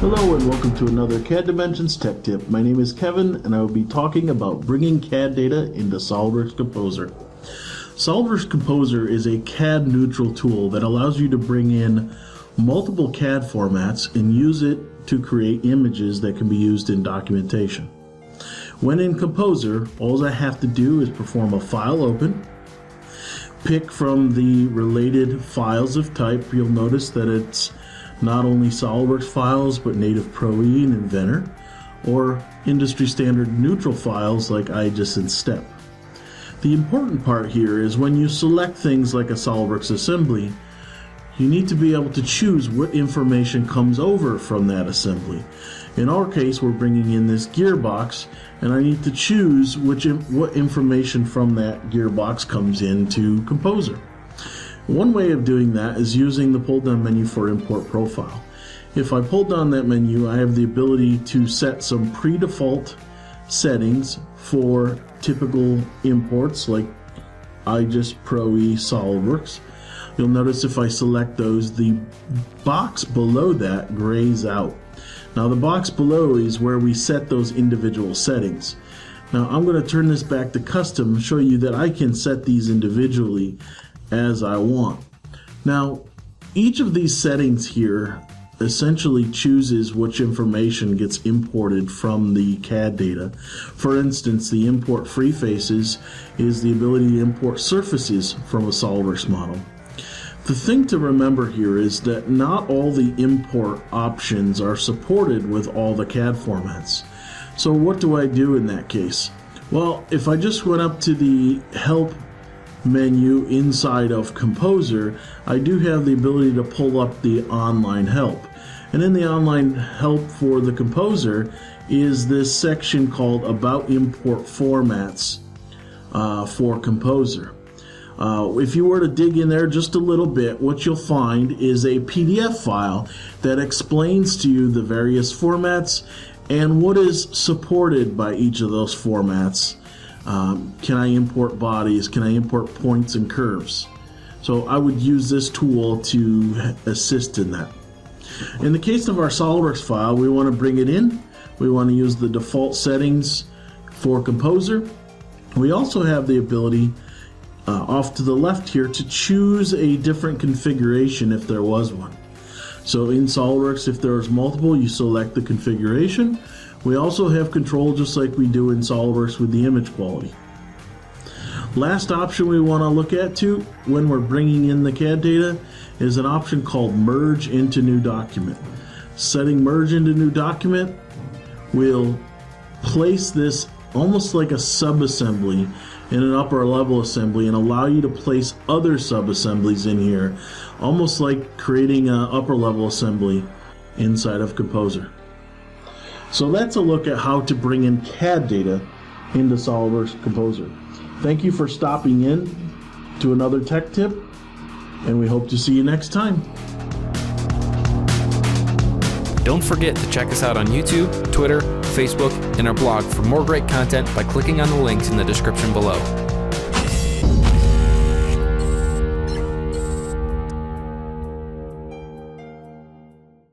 Hello and welcome to another CAD Dimensions Tech Tip. My name is Kevin and I will be talking about bringing CAD data into SOLIDWORKS Composer. SOLIDWORKS Composer is a CAD neutral tool that allows you to bring in multiple CAD formats and use it to create images that can be used in documentation. When in Composer, all I have to do is perform a file open, pick from the related files of type. You'll notice that it's not only SOLIDWORKS files, but native Pro E and Inventor, or industry standard neutral files like IGES and STEP. The important part here is when you select things like a SOLIDWORKS assembly, you need to be able to choose what information comes over from that assembly. In our case, we're bringing in this gearbox, and I need to choose what information from that gearbox comes into Composer. One way of doing that is using the pull-down menu for Import Profile. If I pull down that menu, I have the ability to set some pre-default settings for typical imports like IGES, Pro E, SOLIDWORKS. You'll notice if I select those, the box below that grays out. Now the box below is where we set those individual settings. Now I'm going to turn this back to custom and show you that I can set these individually as I want. Now, each of these settings here essentially chooses which information gets imported from the CAD data. For instance, the import free faces is the ability to import surfaces from a SOLIDWORKS model. The thing to remember here is that not all the import options are supported with all the CAD formats. So what do I do in that case? Well, if I just went up to the Help menu inside of Composer, I do have the ability to pull up the online help. And in the online help for the Composer is this section called About Import Formats for Composer. If you were to dig in there just a little bit, what you'll find is a PDF file that explains to you the various formats and what is supported by each of those formats. Can I import bodies? Can I import points and curves? So I would use this tool to assist in that. In the case of our SOLIDWORKS file, we want to bring it in. We want to use the default settings for Composer. We also have the ability off to the left here to choose a different configuration if there was one. So in SOLIDWORKS, if there's multiple, you select the configuration. We also have control just like we do in SOLIDWORKS with the image quality. Last option we want to look at too when we're bringing in the CAD data is an option called Merge into New Document. Setting Merge into New Document will place this almost like a sub-assembly in an upper level assembly and allow you to place other sub-assemblies in here, almost like creating an upper level assembly inside of Composer. So that's a look at how to bring in CAD data into SOLIDWORKS Composer. Thank you for stopping in to another tech tip, and we hope to see you next time. Don't forget to check us out on YouTube, Twitter, Facebook, and our blog for more great content by clicking on the links in the description below.